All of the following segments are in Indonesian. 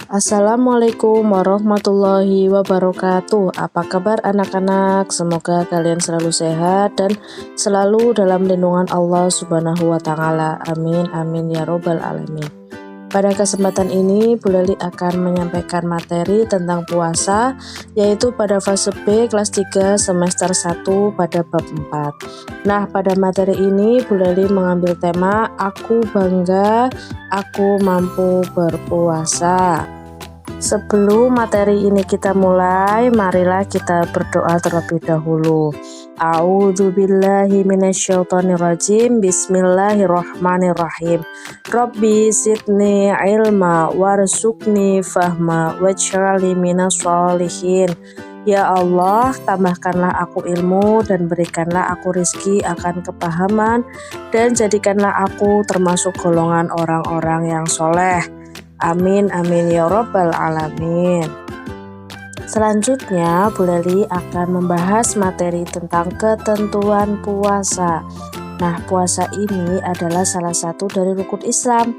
Assalamualaikum warahmatullahi wabarakatuh. Apa kabar anak-anak? Semoga kalian selalu sehat dan selalu dalam lindungan Allah Subhanahu wa taala. Amin amin ya robbal alamin. Pada kesempatan ini, Bu Leli akan menyampaikan materi tentang puasa, yaitu pada fase B kelas 3 semester 1 pada bab 4. Nah, pada materi ini Bu Leli mengambil tema Aku Bangga, Aku Mampu Berpuasa. Sebelum materi ini kita mulai, marilah kita berdoa terlebih dahulu. A'udzubillahi minasyaitonirrajim. Bismillahirrahmanirrahim. Rabbi zidni ilma warzuqni fahma waj'alni minas sholihin. Ya Allah, tambahkanlah aku ilmu dan berikanlah aku rizki akan kepahaman, dan jadikanlah aku termasuk golongan orang-orang yang soleh. Amin amin ya robbal alamin. Selanjutnya, Bu Leli akan membahas materi tentang ketentuan puasa. Nah, puasa ini adalah salah satu dari rukun Islam.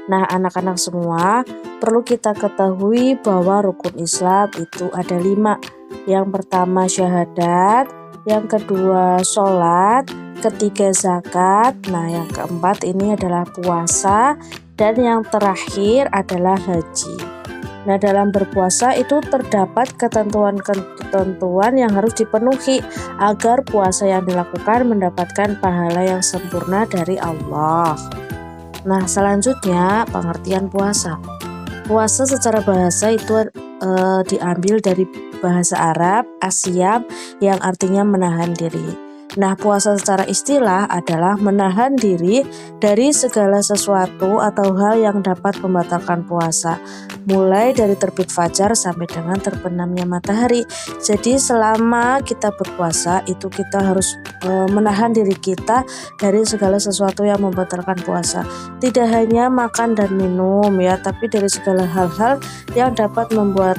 Nah, anak-anak semua, perlu kita ketahui bahwa rukun Islam itu ada 5. Yang pertama syahadat, yang kedua sholat, ketiga zakat, nah yang keempat ini adalah puasa, dan yang terakhir adalah haji. Nah, dalam berpuasa itu terdapat ketentuan-ketentuan yang harus dipenuhi agar puasa yang dilakukan mendapatkan pahala yang sempurna dari Allah. Nah, selanjutnya pengertian puasa. Puasa secara bahasa itu diambil dari bahasa Arab asyam yang artinya menahan diri. Nah, puasa secara istilah adalah menahan diri dari segala sesuatu atau hal yang dapat membatalkan puasa, mulai dari terbit fajar sampai dengan terbenamnya matahari. Jadi selama kita berpuasa itu kita harus menahan diri kita dari segala sesuatu yang membatalkan puasa. Tidak hanya makan dan minum ya, tapi dari segala hal-hal yang dapat membuat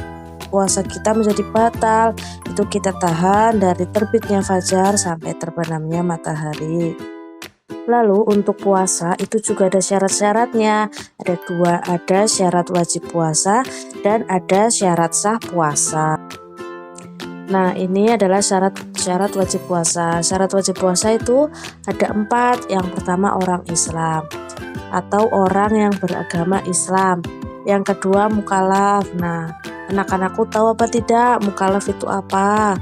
puasa kita menjadi batal, itu kita tahan dari terbitnya fajar sampai terbenamnya matahari. Lalu untuk puasa itu juga ada syarat-syaratnya. Ada 2, ada syarat wajib puasa dan ada syarat sah puasa. Nah, ini adalah syarat wajib puasa. Syarat wajib puasa itu ada 4. Yang pertama orang Islam atau orang yang beragama Islam. Yang kedua mukallaf. Nah, anak-anakku tahu apa tidak mukallaf itu apa?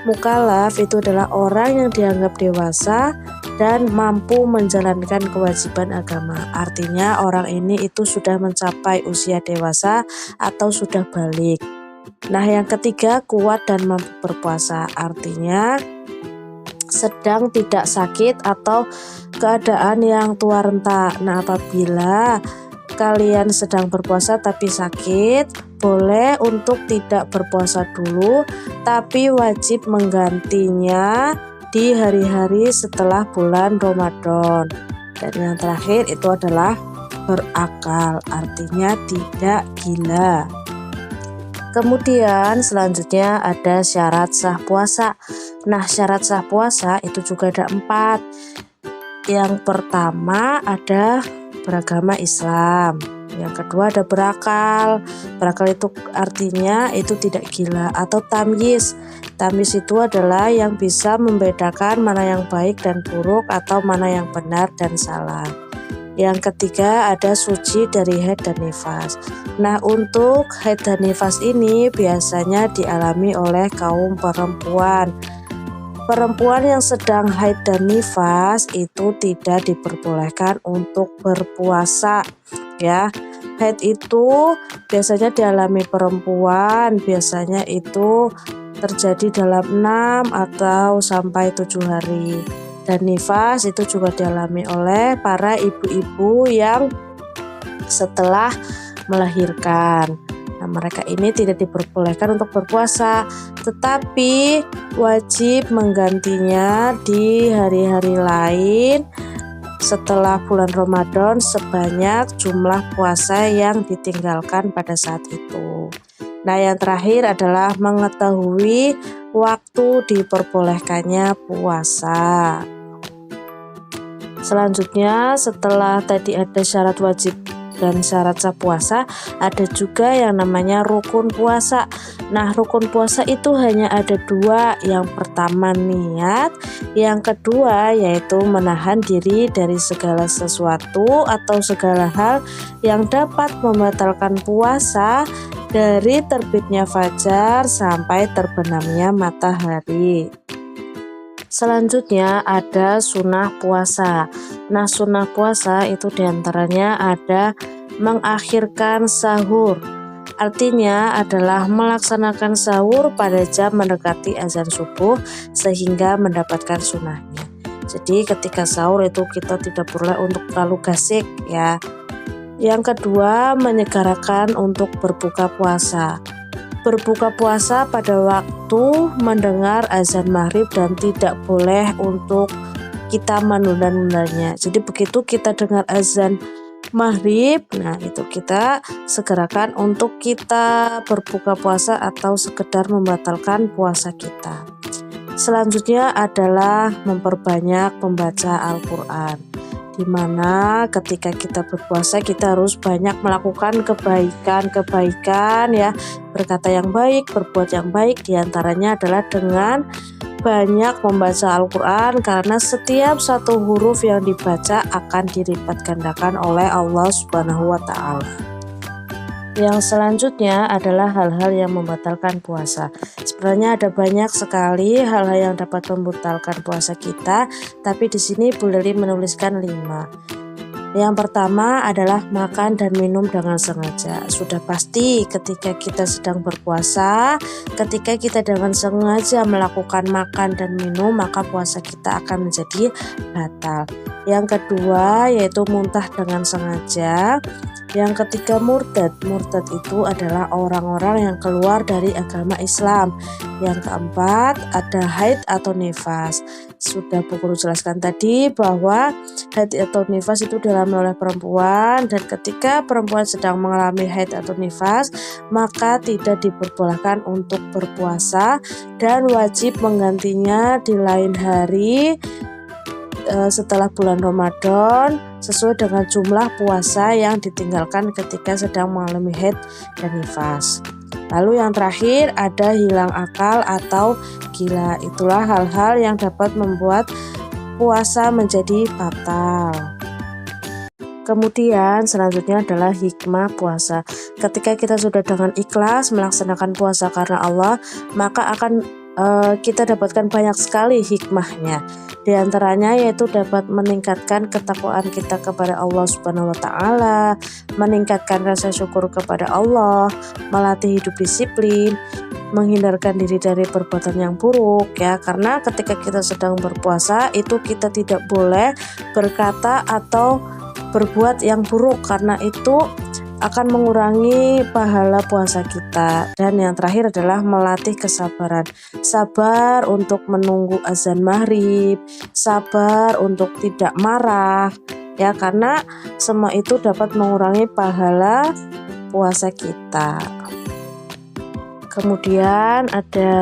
Mukallaf itu adalah orang yang dianggap dewasa dan mampu menjalankan kewajiban agama. Artinya orang ini itu sudah mencapai usia dewasa atau sudah balik. Nah, yang ketiga kuat dan mampu berpuasa. Artinya sedang tidak sakit atau keadaan yang tua renta. Nah, apabila kalian sedang berpuasa tapi sakit, boleh untuk tidak berpuasa dulu, tapi wajib menggantinya di hari-hari setelah bulan Ramadan. Dan yang terakhir itu adalah berakal, artinya tidak gila. Kemudian selanjutnya ada syarat sah puasa. Nah, syarat sah puasa itu juga ada 4. Yang pertama ada beragama Islam. Yang kedua ada berakal. Berakal itu artinya itu tidak gila atau tamyiz. Tamyiz itu adalah yang bisa membedakan mana yang baik dan buruk atau mana yang benar dan salah. Yang ketiga ada suci dari haid dan nifas. Nah, untuk haid dan nifas ini biasanya dialami oleh kaum perempuan. Perempuan yang sedang haid dan nifas itu tidak diperbolehkan untuk berpuasa ya. Haid itu biasanya dialami perempuan, biasanya itu terjadi dalam 6 atau sampai 7 hari. Dan nifas itu juga dialami oleh para ibu-ibu yang setelah melahirkan. Nah, mereka ini tidak diperbolehkan untuk berpuasa, tetapi wajib menggantinya di hari-hari lain setelah bulan Ramadan sebanyak jumlah puasa yang ditinggalkan pada saat itu. Nah, yang terakhir adalah mengetahui waktu diperbolehkannya puasa. Selanjutnya, setelah tadi ada syarat wajib dan syarat sah puasa, ada juga yang namanya rukun puasa. Nah, rukun puasa itu hanya ada dua. Yang pertama niat, yang kedua yaitu menahan diri dari segala sesuatu atau segala hal yang dapat membatalkan puasa dari terbitnya fajar sampai terbenamnya matahari. Selanjutnya ada sunnah puasa. Nah, sunnah puasa itu diantaranya ada mengakhirkan sahur. Artinya adalah melaksanakan sahur pada jam mendekati azan subuh sehingga mendapatkan sunnahnya. Jadi ketika sahur itu kita tidak boleh untuk terlalu gasik ya. Yang kedua, menyegerakan untuk berbuka puasa. Berbuka puasa pada waktu mendengar azan maghrib dan tidak boleh untuk kita menunda-nundanya. Jadi begitu kita dengar azan maghrib, nah itu kita segerakan untuk kita berbuka puasa atau sekedar membatalkan puasa kita. Selanjutnya adalah memperbanyak membaca Al-Quran, di mana ketika kita berpuasa kita harus banyak melakukan kebaikan ya, berkata yang baik, berbuat yang baik, diantaranya adalah dengan banyak membaca Al-Quran, karena setiap satu huruf yang dibaca akan dilipat gandakan oleh Allah Subhanahu wa Ta'ala. Yang selanjutnya adalah hal-hal yang membatalkan puasa. Sebenarnya ada banyak sekali hal-hal yang dapat membatalkan puasa kita, tapi di sini Bu Leli menuliskan 5. Yang pertama adalah makan dan minum dengan sengaja. Sudah pasti ketika kita sedang berpuasa, ketika kita dengan sengaja melakukan makan dan minum, maka puasa kita akan menjadi batal. Yang kedua yaitu muntah dengan sengaja. Yang ketiga murtad. Murtad itu adalah orang-orang yang keluar dari agama Islam. Yang keempat ada haid atau nifas. Sudah Bu Guru jelaskan tadi bahwa haid atau nifas itu dialami oleh perempuan, dan ketika perempuan sedang mengalami haid atau nifas maka tidak diperbolehkan untuk berpuasa dan wajib menggantinya di lain hari setelah bulan Ramadan sesuai dengan jumlah puasa yang ditinggalkan ketika sedang mengalami haid dan nifas. Lalu yang terakhir ada hilang akal atau gila. Itulah hal-hal yang dapat membuat puasa menjadi batal. Kemudian selanjutnya adalah hikmah puasa. Ketika kita sudah dengan ikhlas melaksanakan puasa karena Allah, maka akan kita dapatkan banyak sekali hikmahnya. Di antaranya yaitu dapat meningkatkan ketakwaan kita kepada Allah Subhanahu wa Ta'ala, meningkatkan rasa syukur kepada Allah, melatih hidup disiplin, menghindarkan diri dari perbuatan yang buruk ya, karena ketika kita sedang berpuasa itu kita tidak boleh berkata atau berbuat yang buruk, karena itu akan mengurangi pahala puasa kita. Dan yang terakhir adalah melatih kesabaran. Sabar untuk menunggu azan maghrib, sabar untuk tidak marah ya, karena semua itu dapat mengurangi pahala puasa kita. Kemudian ada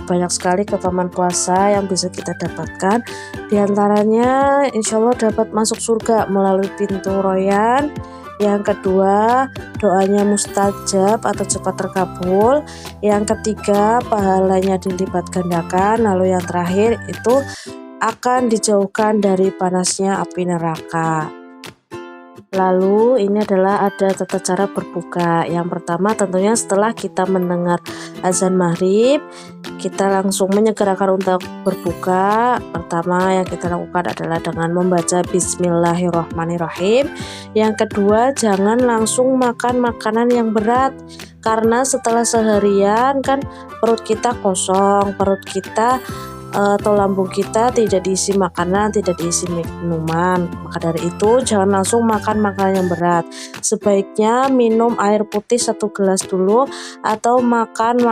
banyak sekali keutamaan puasa yang bisa kita dapatkan. Di antaranya insya Allah dapat masuk surga melalui pintu royan. Yang kedua, doanya mustajab atau cepat terkabul. Yang ketiga, pahalanya dilipat gandakan. Lalu yang terakhir itu akan dijauhkan dari panasnya api neraka. Lalu ini adalah ada tata cara berbuka. Yang pertama tentunya setelah kita mendengar azan maghrib, kita langsung menyegerakan untuk berbuka. Pertama yang kita lakukan adalah dengan membaca Bismillahirrahmanirrahim. Yang kedua, jangan langsung makan makanan yang berat, karena setelah seharian kan perut kita kosong, perut kita atau lambung kita tidak diisi makanan, tidak diisi minuman. Maka dari itu jangan langsung makan makanan yang berat. Sebaiknya minum air putih 1 gelas dulu, atau makan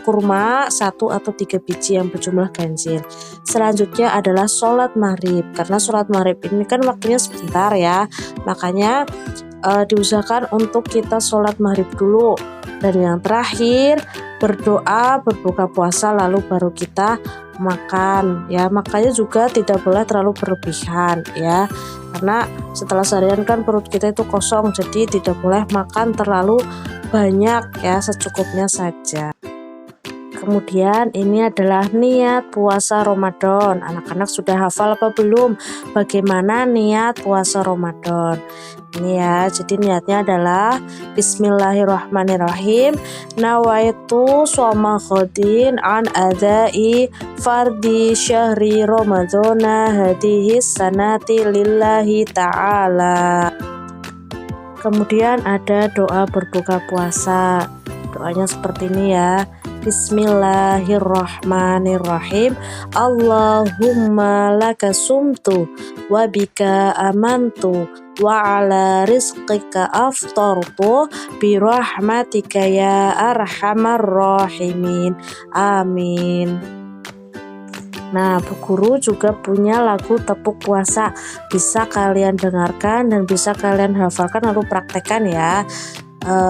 kurma 1 atau 3 biji yang berjumlah ganjil. Selanjutnya adalah sholat maghrib, karena sholat maghrib ini kan waktunya sebentar ya, makanya diusahakan untuk kita sholat maghrib dulu Dan yang terakhir, berdoa, berbuka puasa lalu baru kita makan ya. Makanya juga tidak boleh terlalu berlebihan ya. Karena setelah seharian kan perut kita itu kosong, jadi tidak boleh makan terlalu banyak ya, secukupnya saja. Kemudian ini adalah niat puasa Ramadan. Anak-anak sudah hafal apa belum? Bagaimana niat puasa Ramadan? Ini ya, jadi niatnya adalah Bismillahirrahmanirrahim. Nawaitu shoma ghadin an adai fardi syahri Ramadana hadihi sanati lillahi ta'ala. Kemudian ada doa berbuka puasa. Doanya seperti ini ya. Bismillahirrahmanirrahim. Allahumma laka sumtu wa bika amantu wa ala rizqika aftartu birahmatika ya arhamar rahimin. Amin. Nah, Bu Guru juga punya lagu tepuk puasa. Bisa kalian dengarkan dan bisa kalian hafalkan lalu praktekkan ya.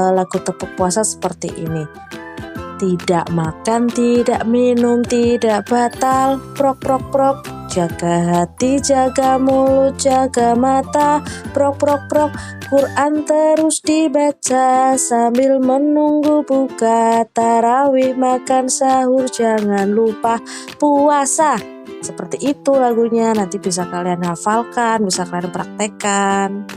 Lagu tepuk puasa seperti ini. Tidak makan, tidak minum, tidak batal, prok prok prok. Jaga hati, jaga mulut, jaga mata, prok prok prok. Quran terus dibaca sambil menunggu buka. Tarawih, makan sahur, jangan lupa puasa. Seperti itu lagunya, nanti bisa kalian hafalkan, bisa kalian praktekkan.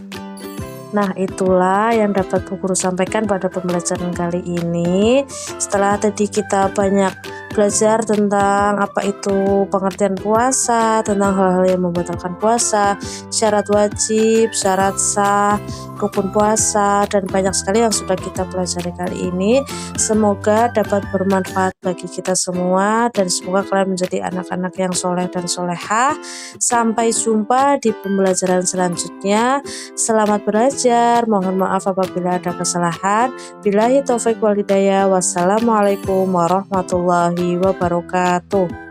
Nah, itulah yang dapat Bu Guru sampaikan pada pembelajaran kali ini. Setelah tadi kita banyak belajar tentang apa itu pengertian puasa, tentang hal-hal yang membatalkan puasa, syarat wajib, syarat sah, rukun puasa, dan banyak sekali yang sudah kita pelajari kali ini. Semoga dapat bermanfaat bagi kita semua dan semoga kalian menjadi anak-anak yang soleh dan solehah. Sampai jumpa di pembelajaran selanjutnya. Selamat belajar. Mohon maaf apabila ada kesalahan. Billahi taufik wal hidayah. Wassalamualaikum warahmatullahi wabarakatuh.